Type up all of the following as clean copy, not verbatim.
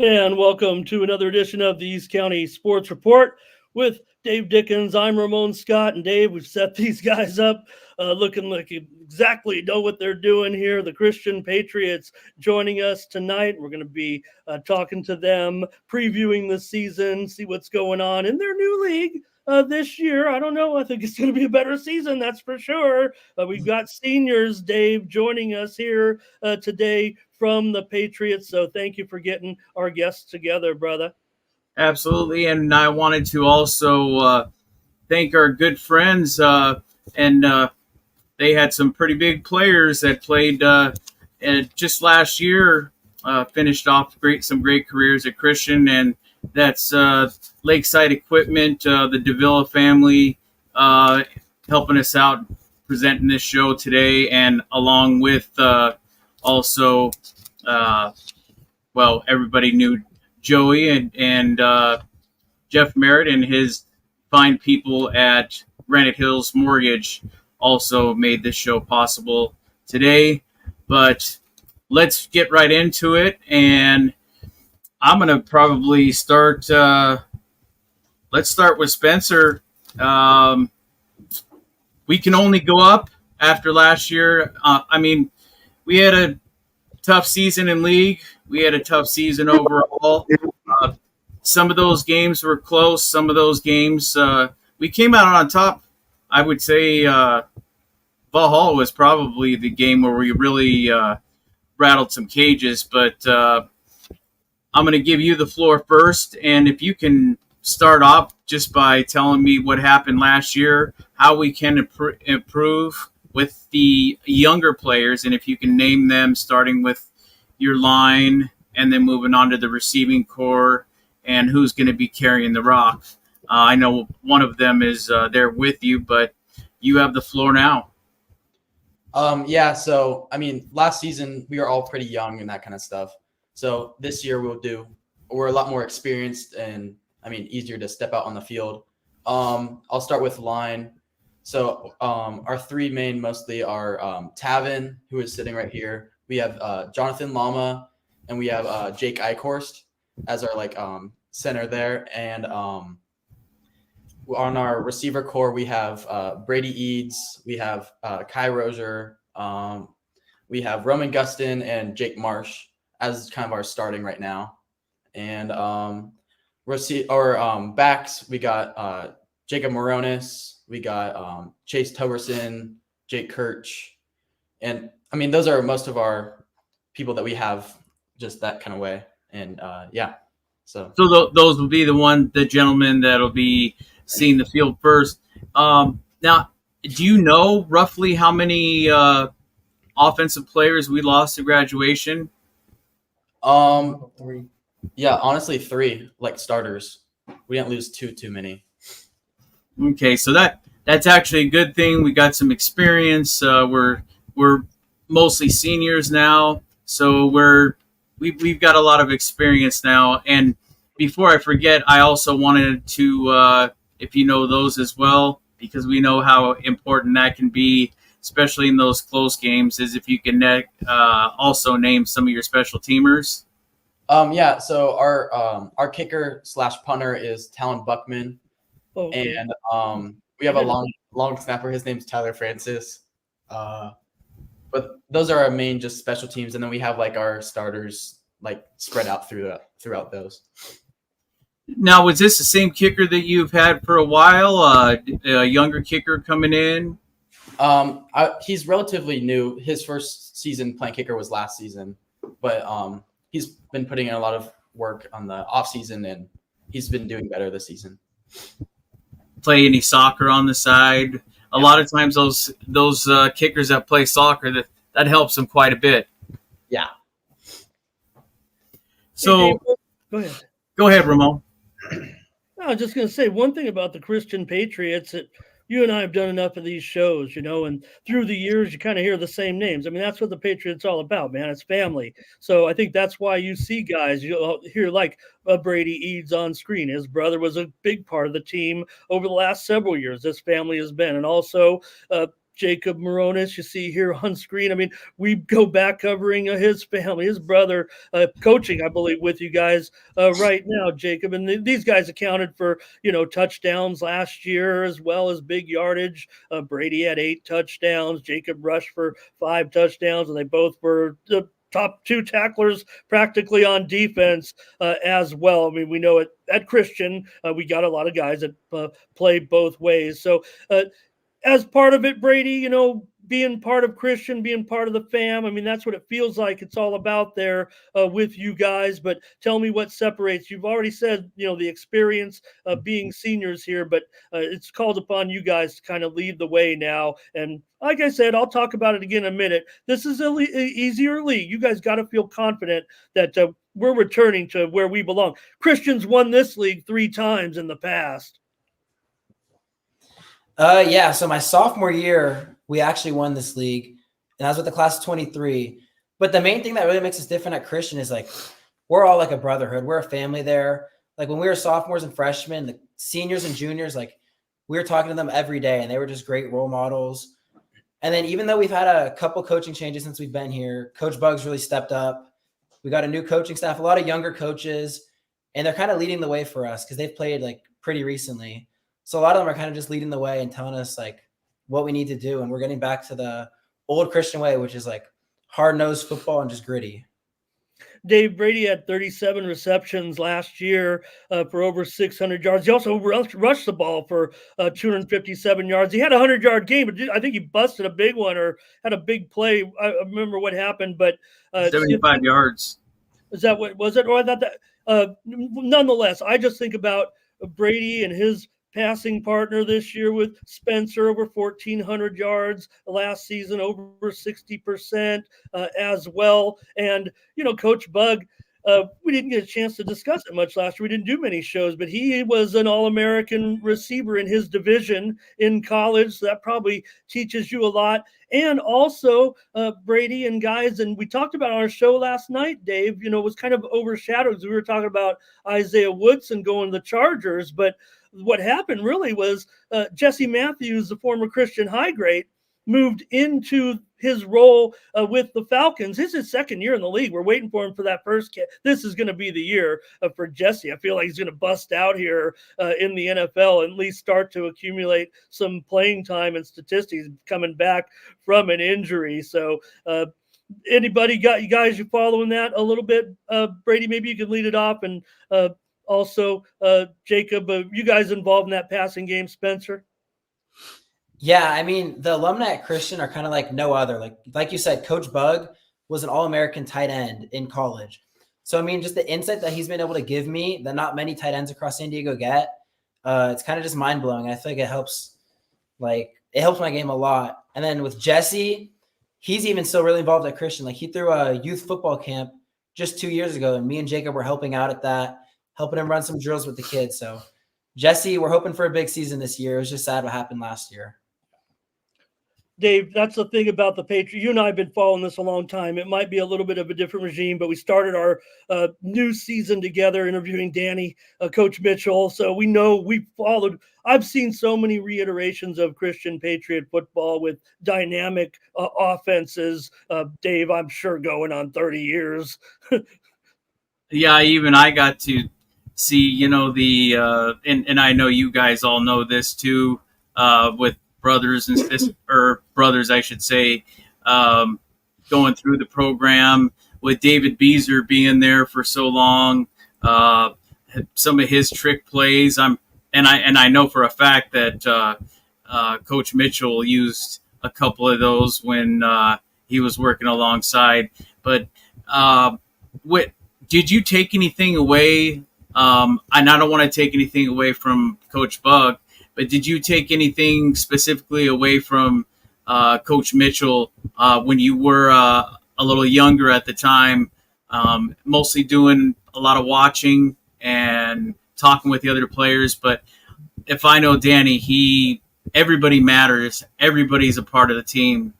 And welcome to another edition of the East County Sports Report with Dave Dickens. I'm Ramon Scott, and Dave, we've set these guys up looking like you exactly know what they're doing here. The Christian Patriots joining us tonight. We're going to be talking to them, previewing the season, see what's going on in their new league. This year, I don't know. I think it's going to be a better season, that's for sure. We've got seniors, Dave, joining us here today from the Patriots. So thank you for getting our guests together, brother. Absolutely. And I wanted to also thank our good friends. They had some pretty big players that played just last year, finished off some great careers at Christian. And that's Lakeside Equipment, the Davila family, helping us out presenting this show today. And along with also, everybody knew Joey and Jeff Merritt and his fine people at Granite Hills Mortgage also made this show possible today. But let's get right into it. And I'm going to probably start. Let's start with Spencer. We can only go up after last year. We had a tough season in league. We had a tough season overall. Some of those games were close. Some of those games we came out on top. I would say Valhalla was probably the game where we really rattled some cages. But I'm going to give you the floor first. And if you can start off just by telling me what happened last year, how we can improve with the younger players, and if you can name them, starting with your line and then moving on to the receiving core and who's going to be carrying the rock. I know one of them is there with you, but you have the floor now. Last season we were all pretty young and that kind of stuff. So this year we're a lot more experienced and easier to step out on the field. I'll start with line. So our three main mostly are Tavin, who is sitting right here. We have Jonathan Lama, and we have Jake Eichhorst as our center there. And on our receiver core, we have Brady Eads, we have Kai Rozier, we have Roman Gustin and Jake Marsh as kind of our starting right now. And backs, we got Jacob Morones, we got Chase Toberson, Jake Kirch. And those are most of our people that we have just that kind of way. And So those will be the gentlemen that'll be seeing the field first. Now, do you know roughly how many offensive players we lost to graduation? 3. Yeah, honestly, 3 starters. We didn't lose too many. Okay, so that's actually a good thing. We got some experience. We're mostly seniors now, so we've got a lot of experience now. And before I forget, I also wanted to, if you know those as well, because we know how important that can be, especially in those close games, is if you can also name some of your special teamers. So our kicker / punter is Talon Buckman. Okay. And we have a long snapper. His name's Tyler Francis. But those are our main just special teams, and then we have our starters spread out throughout those. Now, was this the same kicker that you've had for a while? A younger kicker coming in? He's relatively new. His first season playing kicker was last season, but he's been putting in a lot of work on the off season, and he's been doing better this season. Play any soccer on the side? A lot of times those kickers that play soccer, that helps them quite a bit. Yeah. So Hey, Dave, go ahead, Ramon. I was just going to say one thing about the Christian Patriots that you and I have done enough of these shows, and through the years, you kind of hear the same names. That's what the Patriots all about, man. It's family. So I think that's why you see guys, you'll hear Brady Eads on screen. His brother was a big part of the team over the last several years. This family has been. And also Jacob Morones, you see here on screen. I mean, we go back covering his family, his brother, coaching, I believe, with you guys right now, Jacob. And these guys accounted for, touchdowns last year as well as big yardage. Brady had 8 touchdowns. Jacob rushed for 5 touchdowns, and they both were the top 2 tacklers practically on defense as well. I mean, we know at Christian, we got a lot of guys that play both ways. So as part of it, Brady, being part of Christian, being part of the fam, I mean, that's what it feels like it's all about there with you guys. But tell me what separates. You've already said, the experience of being seniors here, but it's called upon you guys to kind of lead the way now. And like I said, I'll talk about it again in a minute. This is an easier league. You guys got to feel confident that we're returning to where we belong. Christian's won this league 3 times in the past. Yeah. So my sophomore year, we actually won this league, and I was with the class of 23. But the main thing that really makes us different at Christian is like, we're all like a brotherhood. We're a family there. Like when we were sophomores and freshmen, the seniors and juniors, like we were talking to them every day, and they were just great role models. And then even though we've had a couple coaching changes since we've been here, Coach Buggs really stepped up. We got a new coaching staff, a lot of younger coaches, and they're kind of leading the way for us because they've played like pretty recently. So a lot of them are kind of just leading the way and telling us like what we need to do. And we're getting back to the old Christian way, which is like hard-nosed football and just gritty. Dave, Brady had 37 receptions last year for over 600 yards. He also rushed the ball for 257 yards. He had a 100-yard game, but I think he busted a big one or had a big play. I remember what happened, but 75 yards. Is that what was it? Or I thought that nonetheless, I just think about Brady and his passing partner this year with Spencer, over 1,400 yards last season, over 60% as well. And, Coach Bug, we didn't get a chance to discuss it much last year. We didn't do many shows, but he was an All-American receiver in his division in college. So that probably teaches you a lot. And also, Brady and guys, and we talked about on our show last night, Dave, was kind of overshadowed. We were talking about Isaiah Woodson going to the Chargers, but what happened really was Jesse Matthews, the former Christian high great, moved into his role with the Falcons. This is his second year in the league. We're waiting for him for that first kid. This is going to be the year for Jesse. I feel like he's going to bust out here in the NFL and at least start to accumulate some playing time and statistics coming back from an injury. So anybody got you guys, you following that a little bit? Brady, maybe you can lead it off, and also, Jacob, you guys involved in that passing game, Spencer? Yeah, I mean, the alumni at Christian are kind of like no other. Like you said, Coach Bug was an All-American tight end in college. So, I mean, just the insight that he's been able to give me that not many tight ends across San Diego get, it's kind of just mind-blowing. I feel like it helps my game a lot. And then with Jesse, he's even still really involved at Christian. Like he threw a youth football camp just 2 years ago, and me and Jacob were helping out at that, helping him run some drills with the kids. So Jesse, we're hoping for a big season this year. It was just sad what happened last year. Dave, that's the thing about the Patriots. You and I have been following this a long time. It might be a little bit of a different regime, but we started our new season together interviewing Danny, Coach Mitchell. So we know we followed. I've seen so many reiterations of Christian Patriot football with dynamic offenses. Dave, I'm sure going on 30 years. Yeah, even I got to see, and I know you guys all know this too, with brothers and brothers, I should say, going through the program with David Beezer being there for so long, some of his trick plays. I know for a fact that Coach Mitchell used a couple of those when he was working alongside. But did you take anything away? And I don't want to take anything away from Coach Bug, but did you take anything specifically away from Coach Mitchell when you were a little younger at the time, mostly doing a lot of watching and talking with the other players? But if I know Danny, everybody matters. Everybody's a part of the team.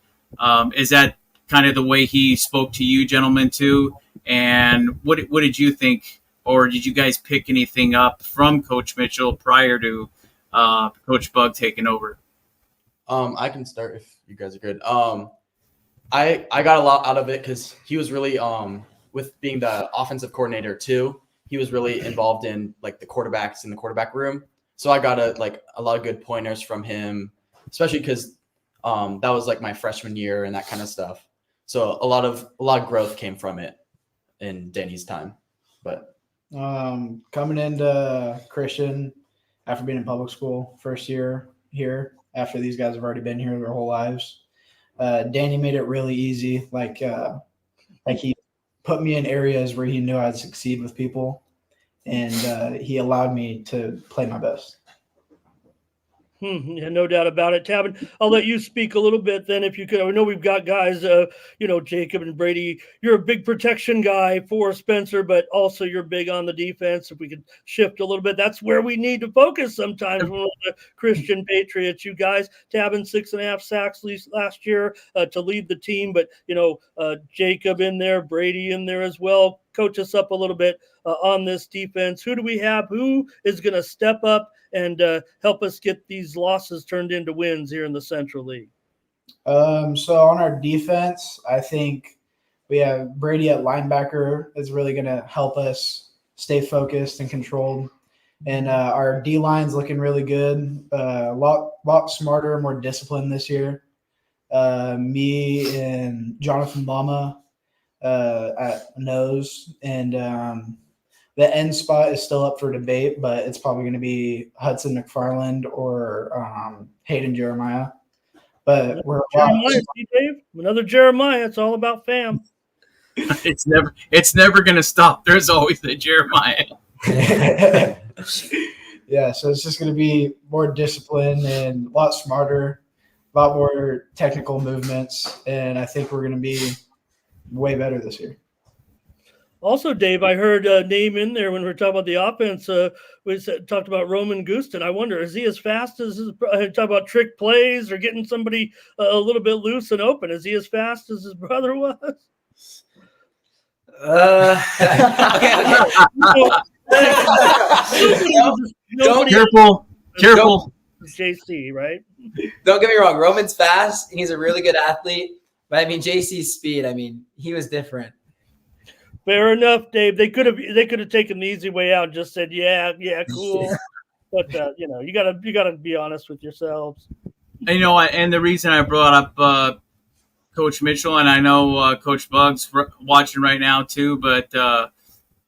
Is that kind of the way he spoke to you gentlemen too? And what did you think, or did you guys pick anything up from Coach Mitchell prior to Coach Bug taking over? I can start if you guys are good. I got a lot out of it because he was really with being the offensive coordinator too. He was really involved in like the quarterbacks in the quarterback room. So I got a lot of good pointers from him, especially because that was like my freshman year and that kind of stuff. So a lot of growth came from it in Danny's time. But coming into Christian after being in public school, first year here, after these guys have already been here their whole lives, Danny made it really easy. Like he put me in areas where he knew I'd succeed with people, and he allowed me to play my best. Yeah, no doubt about it. Tavin, I'll let you speak a little bit then if you could. I know we've got guys, Jacob and Brady. You're a big protection guy for Spencer, but also you're big on the defense. If we could shift a little bit, that's where we need to focus sometimes when we're the Christian Patriots. You guys, Tavin 6.5 sacks last year to lead the team, but, Jacob in there, Brady in there as well. Coach us up a little bit on this defense. Who do we have? Who is going to step up and help us get these losses turned into wins here in the Central League? So on our defense, I think we have Brady at linebacker is really going to help us stay focused and controlled. And our D-line's looking really good. A lot smarter, more disciplined this year. Me and Jonathan Lama at nose, and the end spot is still up for debate, but it's probably going to be Hudson McFarland or Hayden Jeremiah. But we're Jeremiah, see, Dave? Another Jeremiah. It's all about fam. It's never going to stop. There's always a Jeremiah. Yeah, so it's just going to be more disciplined and a lot smarter, a lot more technical movements, and I think we're going to be way better this year. Also, Dave, I heard a name in there when we were talking about the offense. We talked about Roman Gustin. I wonder, is he as fast as talk about trick plays or getting somebody a little bit loose and open? Is he as fast as his brother was? Okay. Careful. JC, right? Don't get me wrong. Roman's fast, and he's a really good athlete. But I mean, JC's speed. I mean, he was different. Fair enough, Dave. They could have taken the easy way out and just said, yeah, cool. But you gotta be honest with yourselves. And the reason I brought up Coach Mitchell, and I know Coach Bug's watching right now too, but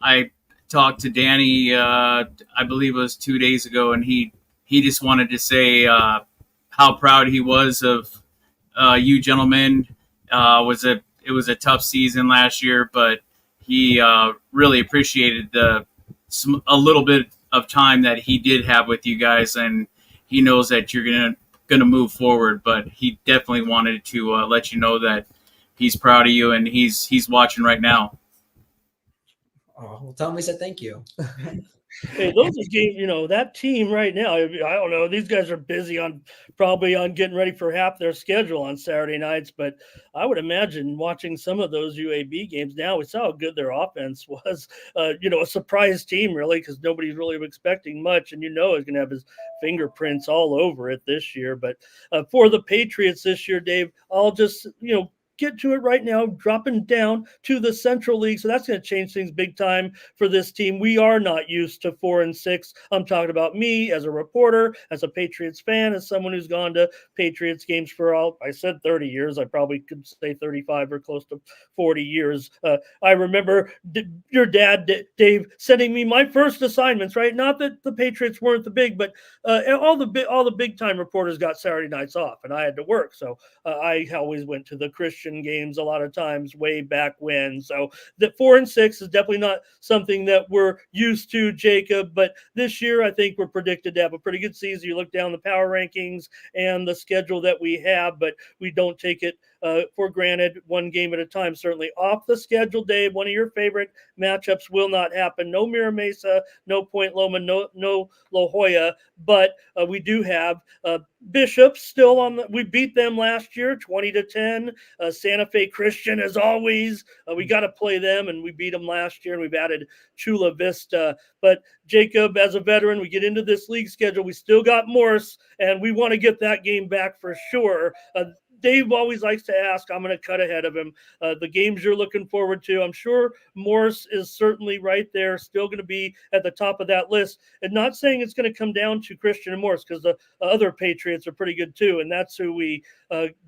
I talked to Danny, I believe it was 2 days ago, and he just wanted to say how proud he was of you gentlemen. It was a tough season last year, but he really appreciated a little bit of time that he did have with you guys, and he knows that you're gonna move forward. But he definitely wanted to let you know that he's proud of you, and he's watching right now. Oh, well, tell him we said thank you. Hey, those are games, that team right now, I don't know. These guys are busy probably on getting ready for half their schedule on Saturday nights, but I would imagine watching some of those UAB games now, we saw how good their offense was. A surprise team, really, because nobody's really expecting much, and is going to have his fingerprints all over it this year. But for the Patriots this year, Dave, I'll just, get to it right now, dropping down to the Central League. So that's going to change things big time for this team. We are not used to 4-6. I'm talking about me as a reporter, as a Patriots fan, as someone who's gone to Patriots games for I said 30 years. I probably could say 35 or close to 40 years. I remember your dad, Dave, sending me my first assignments, right? Not that the Patriots weren't the big, but all the big time reporters got Saturday nights off, and I had to work. So I always went to the Christian games a lot of times way back when. So the 4-6 is definitely not something that we're used to, Jacob, but this year I think we're predicted to have a pretty good season. You look down the power rankings and the schedule that we have, but we don't take it for granted, one game at a time. Certainly off the schedule, Dave, one of your favorite matchups will not happen. No Mira Mesa, no Point Loma, no La Jolla, but we do have Bishop still on. We beat them last year, 20-10. Santa Fe Christian, as always, we got to play them, and we beat them last year, and we've added Chula Vista. But Jacob, as a veteran, we get into this league schedule. We still got Morse, and we want to get that game back for sure. Dave always likes to ask. I'm going to cut ahead of him. The games you're looking forward to, I'm sure Morse is certainly right there, still going to be at the top of that list. And not saying it's going to come down to Christian and Morse, because the other Patriots are pretty good too, and that's who we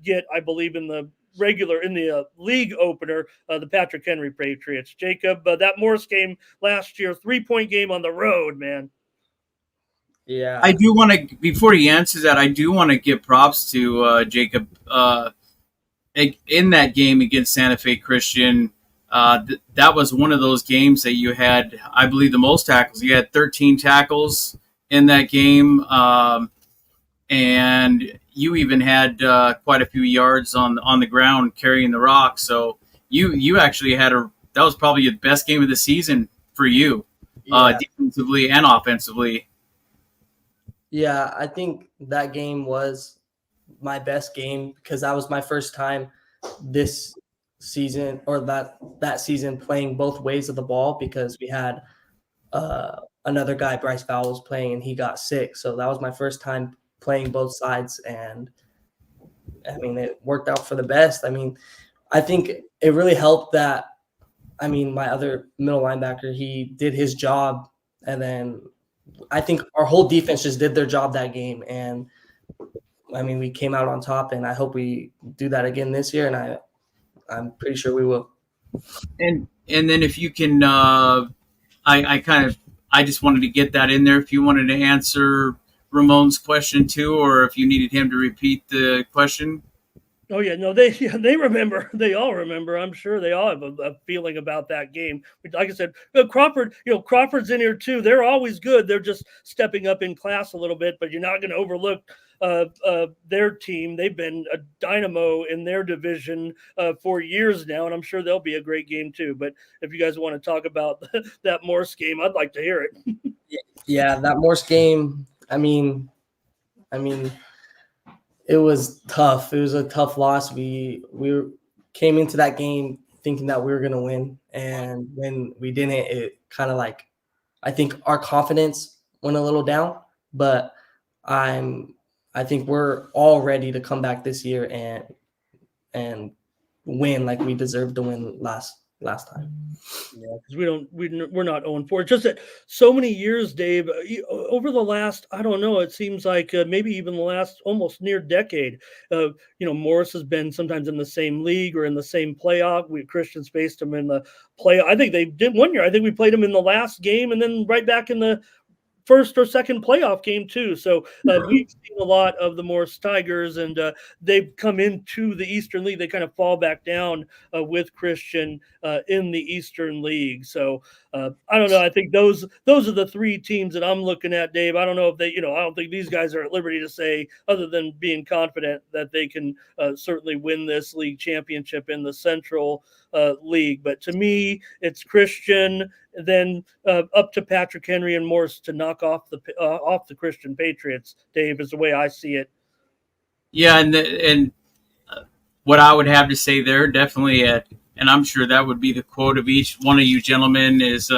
get, I believe, in the league opener, the Patrick Henry Patriots. Jacob, that Morse game last year, 3-point game on the road, man. Yeah, I do want to, before he answers that, I do want to give props to Jacob in that game against Santa Fe Christian. That was one of those games that you had, I believe, the most tackles. You had 13 tackles in that game, and you even had quite a few yards on the ground carrying the rock. So you actually had that was probably your best game of the season for you, defensively and offensively. Yeah, I think that game was my best game because that was my first time this season or that season playing both ways of the ball, because we had another guy, Bryce Fowles, playing and he got sick. So that was my first time playing both sides, and I mean, it worked out for the best. I mean, I think it really helped that, I mean, my other middle linebacker, he did his job, and then I think our whole defense just did their job that game, and I mean, we came out on top, and I hope we do that again this year, and I'm pretty sure we will. And then if you can, I just wanted to get that in there. If you wanted to answer Ramon's question too, or if you needed him to repeat the question. Oh yeah, no, they remember. They all remember. I'm sure they all have a feeling about that game. Like I said, Crawford, Crawford's in here too. They're always good. They're just stepping up in class a little bit, but you're not going to overlook their team. They've been a dynamo in their division for years now, and I'm sure they'll be a great game too. But if you guys want to talk about that Morse game, I'd like to hear it. Yeah, that Morse game. I mean, it was tough. It was a tough loss. We came into that game thinking that we were going to win, and when we didn't, it kind of like, I think our confidence went a little down. But I think we're all ready to come back this year and win like we deserved to win last time. Yeah, because we're not 0-4. It's just that so many years, Dave, over the last, I don't know, it seems like maybe even the last almost near decade, Morris has been sometimes in the same league or in the same playoff. Christians faced them in the playoff. I think they did one year. I think we played them in the last game and then right back in the first or second playoff game too. So we've seen a lot of the Morris Tigers, and they've come into the Eastern League. They kind of fall back down with Christian in the Eastern League. So I don't know. I think those are the three teams that I'm looking at, Dave. I don't know if they, I don't think these guys are at liberty to say, other than being confident that they can certainly win this league championship in the Central League. But to me, it's Christian, then up to Patrick Henry and Morse to knock off the Christian Patriots. Dave, is the way I see it. Yeah, and what I would have to say there, definitely, and I'm sure that would be the quote of each one of you gentlemen, is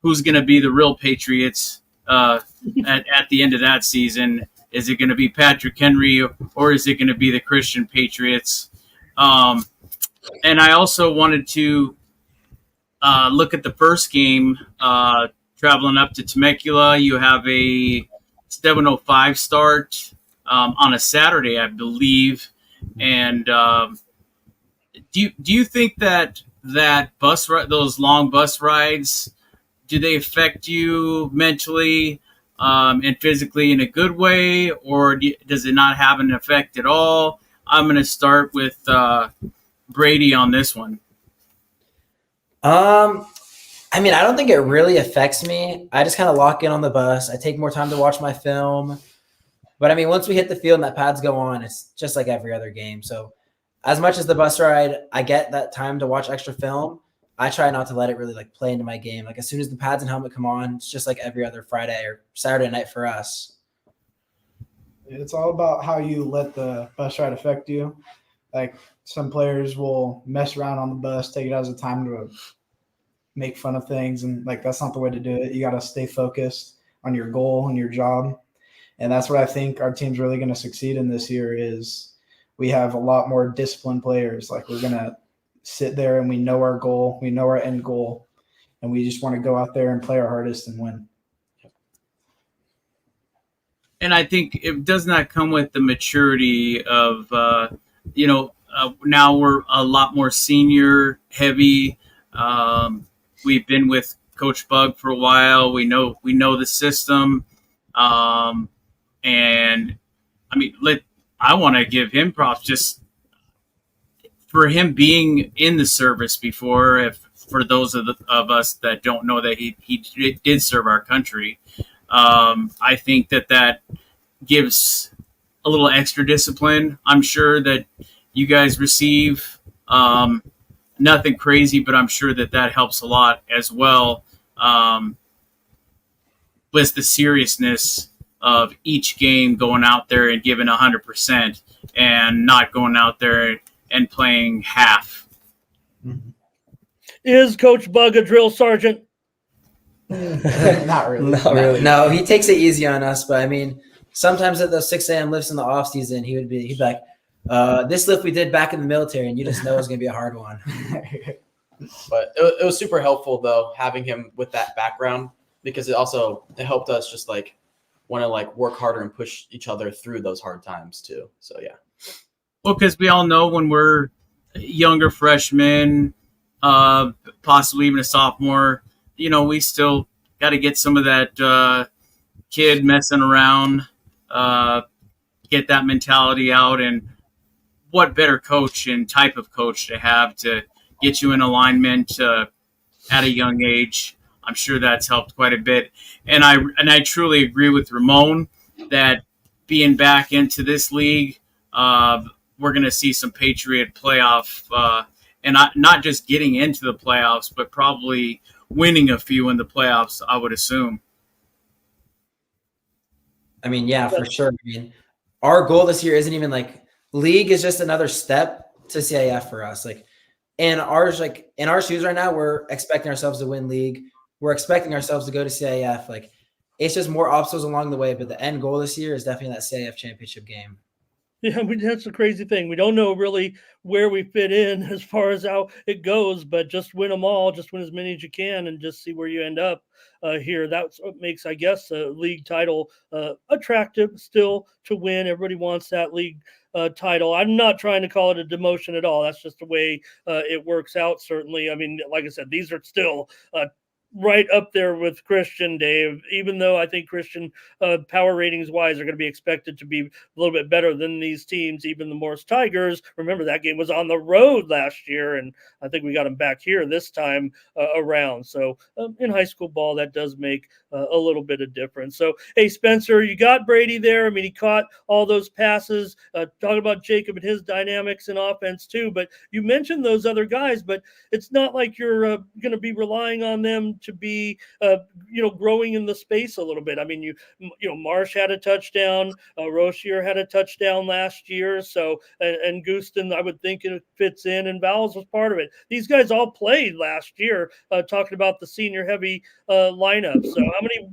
who's going to be the real Patriots at the end of that season? Is it going to be Patrick Henry, or is it going to be the Christian Patriots? And I also wanted to look at the first game, traveling up to Temecula. You have a 7:05 start on a Saturday, I believe. And do you think that those long bus rides, do they affect you mentally and physically in a good way, or does it not have an effect at all? I'm going to start with Brady on this one. I mean, I don't think it really affects me. I just kind of lock in on the bus. I take more time to watch my film. But I mean, once we hit the field and that pads go on, it's just like every other game. So as much as the bus ride, I get that time to watch extra film. I try not to let it really like play into my game. Like as soon as the pads and helmet come on, it's just like every other Friday or Saturday night for us. It's all about how you let the bus ride affect you. Like some players will mess around on the bus, take it as a time to make fun of things, and like that's not the way to do it. You got to stay focused on your goal and your job, and that's what I think our team's really going to succeed in this year. Is we have a lot more disciplined players. Like we're going to sit there and we know our goal, we know our end goal, and we just want to go out there and play our hardest and win. And I think it does not come with the maturity of, now we're a lot more senior heavy. We've been with Coach Bug for a while. We know the system. And I mean, I want to give him props just for him being in the service before. For those of us that don't know that he did serve our country, I think that gives a little extra discipline. I'm sure that you guys receive nothing crazy, but I'm sure that helps a lot as well. Was the seriousness of each game, going out there and giving 100% and not going out there and playing half. Is Coach Bug a drill sergeant? Not really. Not really. No, he takes it easy on us, but I mean, sometimes at those 6 a.m. lifts in the off season, he'd be like, this lift we did back in the military, and you just know it's going to be a hard one. But it was super helpful though, having him with that background, because it helped us just like want to like work harder and push each other through those hard times too. So yeah. Well, because we all know when we're younger freshmen, possibly even a sophomore, we still got to get some of that kid messing around, get that mentality out. And what better coach and type of coach to have to get you in alignment at a young age. I'm sure that's helped quite a bit. And I truly agree with Ramon that being back into this league, we're going to see some Patriot playoff, and not just getting into the playoffs, but probably winning a few in the playoffs, I would assume. I mean, yeah, for sure. I mean, our goal this year isn't even like league is just another step to CIF for us. Like in our shoes right now, we're expecting ourselves to win league. We're expecting ourselves to go to CIF. Like it's just more obstacles along the way, but the end goal this year is definitely that CIF championship game. Yeah, that's the crazy thing. We don't know really where we fit in as far as how it goes, but just win them all, just win as many as you can, and just see where you end up here. That's what makes, I guess, a league title attractive still to win. Everybody wants that league title. I'm not trying to call it a demotion at all. That's just the way it works out, certainly. I mean, like I said, these are still right up there with Christian, Dave, even though I think Christian power ratings wise are going to be expected to be a little bit better than these teams, even the Morris Tigers. Remember, that game was on the road last year, and I think we got them back here this time around. So in high school ball, that does make a little bit of difference. So, hey, Spencer, you got Brady there. I mean, he caught all those passes. Talking about Jacob and his dynamics in offense too, but you mentioned those other guys, but it's not like you're going to be relying on them to be, growing in the space a little bit. I mean, Marsh had a touchdown, Rochier had a touchdown last year. So, and Guston, I would think it fits in, and Vowles was part of it. These guys all played last year, talking about the senior heavy lineup. So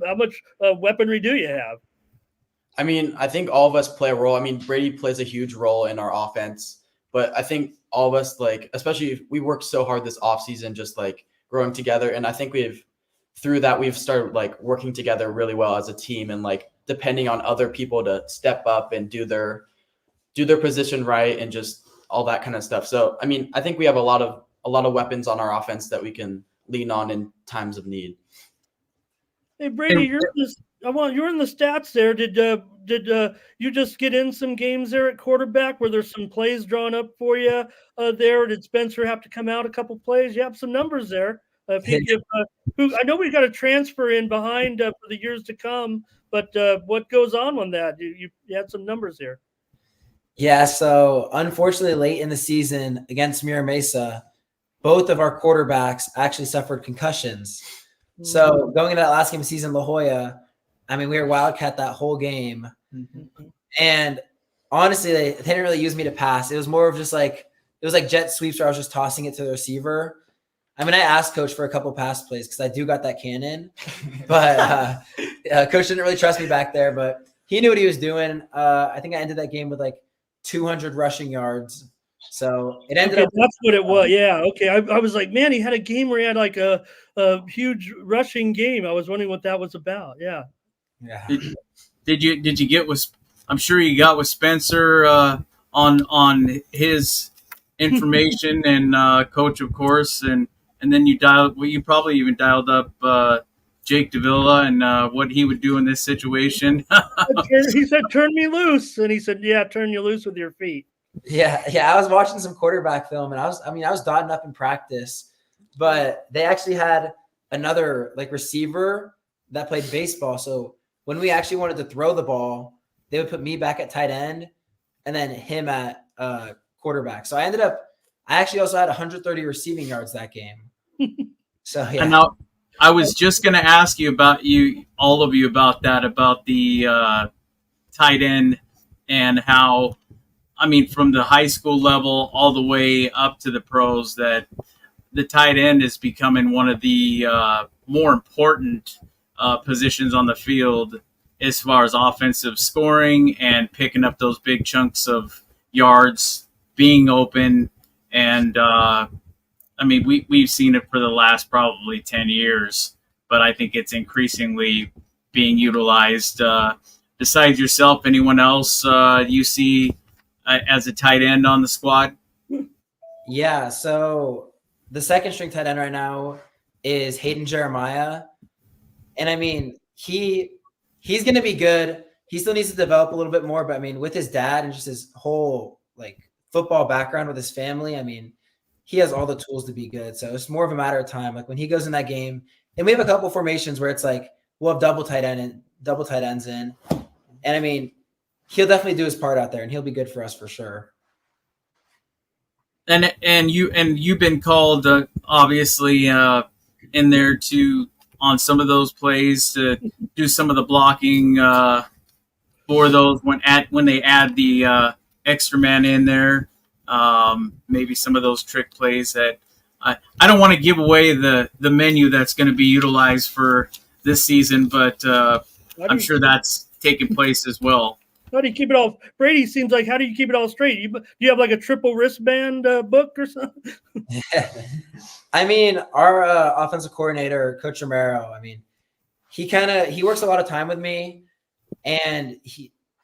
how much weaponry do you have? I mean, I think all of us play a role. I mean, Brady plays a huge role in our offense, but I think all of us, like, especially if we worked so hard this offseason, just like growing together. And I think we've started like working together really well as a team, and like depending on other people to step up and do their position right and just all that kind of stuff. So, I mean, I think we have a lot of weapons on our offense that we can lean on in times of need. Hey, Brady, you're in the stats there. Did you just get in some games there at quarterback? Were there some plays drawn up for you there? Did Spencer have to come out a couple plays? You have some numbers there. If you give, I know we got a transfer in behind for the years to come, but what goes on that? You had some numbers here. Yeah, so unfortunately, late in the season against Mira Mesa, both of our quarterbacks actually suffered concussions. So going into that last game of season, La Jolla, I mean, we were Wildcat that whole game. And honestly, they didn't really use me to pass. It was more of just like, it was like jet sweeps where I was just tossing it to the receiver. I mean, I asked coach for a couple pass plays because I do got that cannon, but coach didn't really trust me back there, but he knew what he was doing. I think I ended that game with like 200 rushing yards. So it ended Okay, up. that's what it was. Yeah. Okay. I was like, man, he had a game where he had like a huge rushing game. I was wondering what that was about. Yeah. Yeah. Did you get with? I'm sure you got with Spencer on his information and coach, of course, and then you dialed. Well, you probably even dialed up Jake Davila and what he would do in this situation. He said, "Turn me loose," and he said, "Yeah, turn you loose with your feet." Yeah. I was watching some quarterback film and I was dotting up in practice, but they actually had another like receiver that played baseball. So when we actually wanted to throw the ball, they would put me back at tight end and then him at quarterback. So I actually also had 130 receiving yards that game. So yeah. And now I was just going to ask you about all of you about that, about the tight end and how, I mean, from the high school level all the way up to the pros, that the tight end is becoming one of the more important positions on the field as far as offensive scoring and picking up those big chunks of yards, being open. And, I mean, we've seen it for the last probably 10 years, but I think it's increasingly being utilized. Besides yourself, anyone else you see as a tight end on the squad? Yeah. So the second string tight end right now is Hayden Jeremiah. And I mean, he's going to be good. He still needs to develop a little bit more, but I mean, with his dad and just his whole like football background with his family, I mean, he has all the tools to be good. So it's more of a matter of time. Like when he goes in that game, and we have a couple formations where it's like we'll have double tight ends in. And I mean, he'll definitely do his part out there and he'll be good for us for sure. And you've been called obviously in there to on some of those plays to do some of the blocking for those when they add the extra man in there. Maybe some of those trick plays that I don't want to give away the menu that's going to be utilized for this season, but I'm sure that's taking place as well. How do you keep it all? Brady seems like, how do you keep it all straight? Do you have like a triple wristband book or something? I mean, our offensive coordinator, Coach Romero, I mean, he works a lot of time with me, and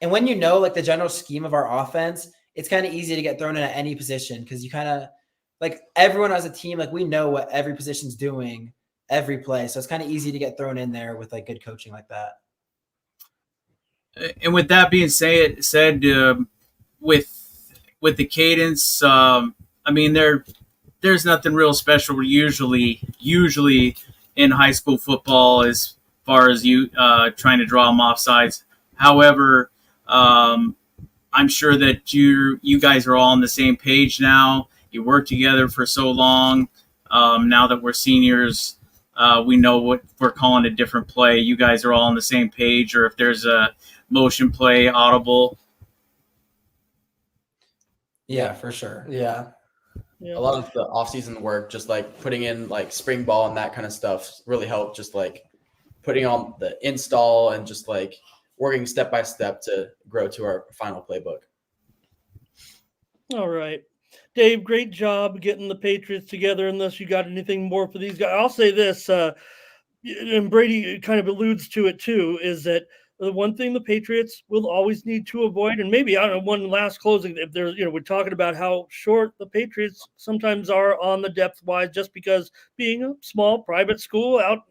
when you know like the general scheme of our offense, it's kind of easy to get thrown in at any position because you kind of like everyone as a team, like we know what every position's doing every play, so it's kind of easy to get thrown in there with like good coaching like that. And with that being said, with the cadence, I mean there's nothing real special usually in high school football as far as you trying to draw them offsides. However, I'm sure that you guys are all on the same page now. You work together for so long. Now that we're seniors, we know what we're calling a different play. You guys are all on the same page, or if there's a motion play, audible. Yeah, for sure. Yeah. A lot of the off-season work, just like putting in like spring ball and that kind of stuff, really helped. Just like putting on the install and just like working step by step to grow to our final playbook. All right, Dave, great job getting the Patriots together. Unless you got anything more for these guys, I'll say this, and Brady kind of alludes to it too, is that the one thing the Patriots will always need to avoid, and maybe, I don't know, one last closing, if there's, we're talking about how short the Patriots sometimes are on the depth wise, just because being a small private school out,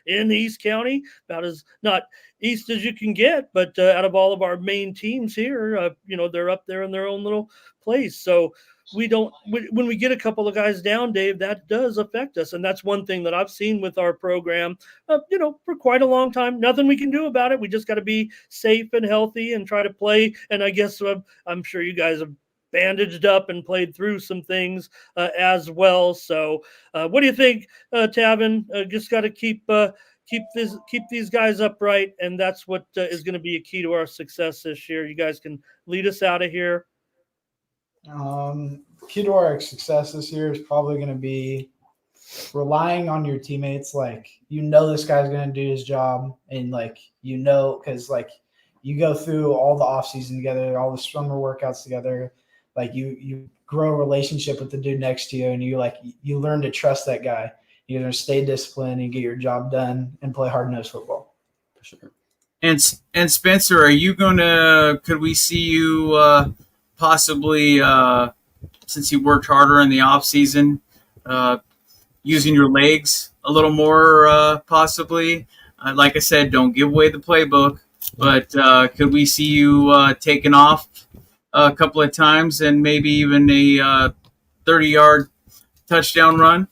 in East County, about as not east as you can get, but out of all of our main teams here, they're up there in their own little place. So when we get a couple of guys down, Dave, that does affect us. And that's one thing that I've seen with our program, for quite a long time. Nothing we can do about it. We just got to be safe and healthy and try to play. And I guess I'm sure you guys have bandaged up and played through some things as well. So what do you think, Tavin? Just got to keep these guys upright, and that's what is going to be a key to our success this year. You guys can lead us out of here. Key to our success this year is probably going to be relying on your teammates. Like, this guy's going to do his job, and because you go through all the off season together, all the summer workouts together. Like you grow a relationship with the dude next to you, and you learn to trust that guy. You're going to stay disciplined and get your job done and play hard-nosed football. For sure. And Spencer, could we see you possibly, since you worked harder in the off season, using your legs a little more, possibly? Like I said, don't give away the playbook, but could we see you taking off a couple of times and maybe even a 30-yard touchdown run?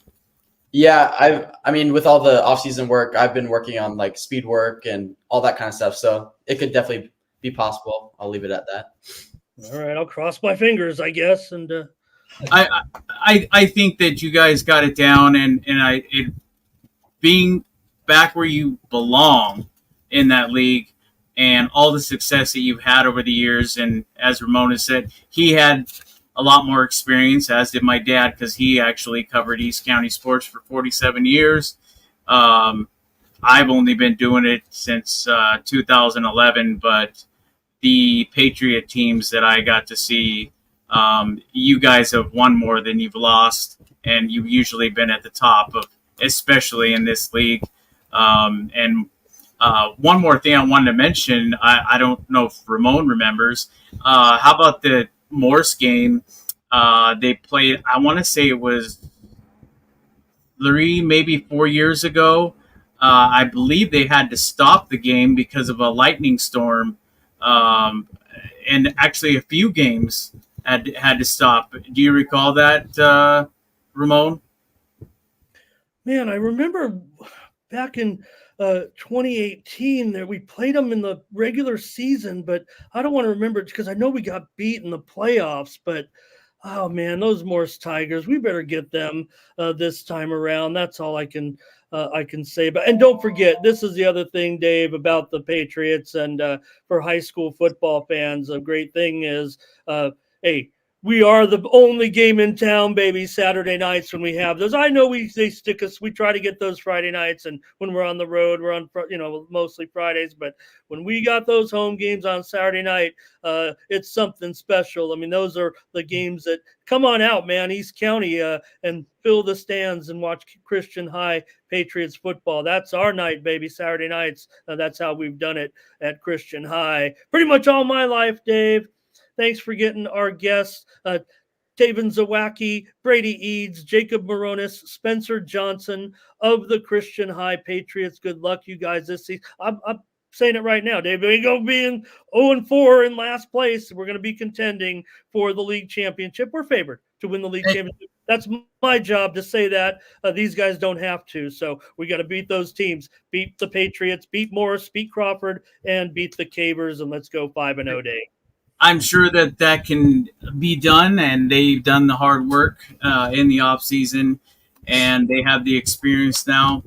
Yeah, with all the off-season work, I've been working on speed work and all that kind of stuff. So it could definitely be possible. I'll leave it at that. All right, I'll cross my fingers, I guess. And I think that you guys got it down, and being back where you belong in that league, and all the success that you've had over the years. And as Ramon has said, he had a lot more experience, as did my dad, because he actually covered East County sports for 47 years. I've only been doing it since 2011, but the Patriot teams that I got to see, you guys have won more than you've lost, and you've usually been at the top of, especially in this league. And one more thing I wanted to mention, I don't know if Ramon remembers. How about the Morse game? They played, I want to say it was 3, maybe 4 years ago. I believe they had to stop the game because of a lightning storm. And actually a few games had to stop. Do you recall that, Ramon? Man, I remember back in 2018 there we played them in the regular season, but I don't want to remember it because I know we got beat in the playoffs. But oh man, those Morse Tigers, we better get them this time around. That's all I can say. But and don't forget, this is the other thing, Dave, about the Patriots and for high school football fans. A great thing is, hey, we are the only game in town, baby, Saturday nights when we have those. I know they stick us. We try to get those Friday nights, and when we're on the road, we're on, mostly Fridays. But when we got those home games on Saturday night, it's something special. I mean, those are the games that come on out, man, East County, and fill the stands and watch Christian High Patriots football. That's our night, baby, Saturday nights. That's how we've done it at Christian High pretty much all my life, Dave. Thanks for getting our guests, Tavin Zawacki, Brady Eads, Jacob Morones, Spencer Johnson of the Christian High Patriots. Good luck, you guys, this season. I'm saying it right now, Dave. We're going to be in 0-4 in last place. We're going to be contending for the league championship. We're favored to win the league championship. That's my job to say that. These guys don't have to. So we got to beat those teams. Beat the Patriots, beat Morris, beat Crawford, and beat the Cavers, and let's go 5-0, Dave. I'm sure that can be done, and they've done the hard work in the off season, and they have the experience now.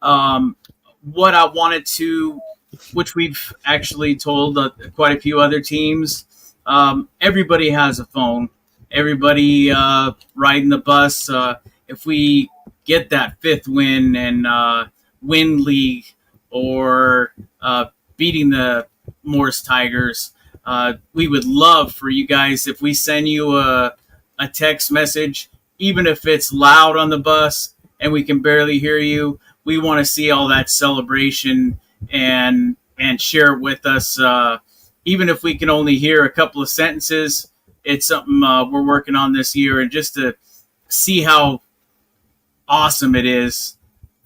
What I wanted to, which we've actually told quite a few other teams, everybody has a phone. Everybody riding the bus. If we get that 5th win and win league or beating the Morris Tigers, we would love for you guys, if we send you a text message, even if it's loud on the bus and we can barely hear you, we want to see all that celebration and share it with us. Even if we can only hear a couple of sentences, it's something we're working on this year, and just to see how awesome it is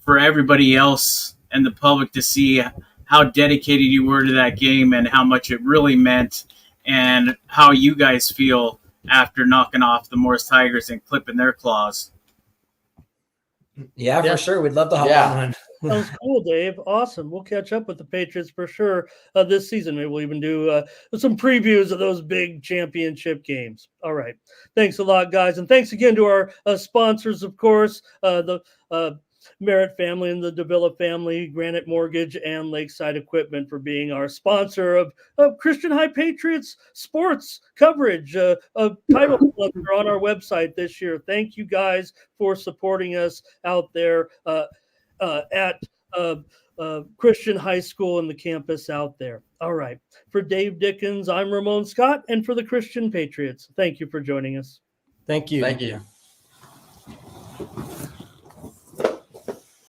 for everybody else and the public to see how dedicated you were to that game and how much it really meant, and how you guys feel after knocking off the Morris Tigers and clipping their claws. Yeah, Yeah. for sure. We'd love to hop Yeah. on one. Sounds cool, Dave. Awesome. We'll catch up with the Patriots for sure this season. Maybe we'll even do some previews of those big championship games. All right. Thanks a lot, guys. And thanks again to our sponsors, of course, the Merritt family and the Davila family, Granite Mortgage, and Lakeside Equipment for being our sponsor of Christian High Patriots sports coverage, a title sponsor on our website this year. Thank you guys for supporting us out there at Christian High School and the campus out there. All right. For Dave Dickens, I'm Ramon Scott, and for the Christian Patriots, thank you for joining us. Thank you. Thank you.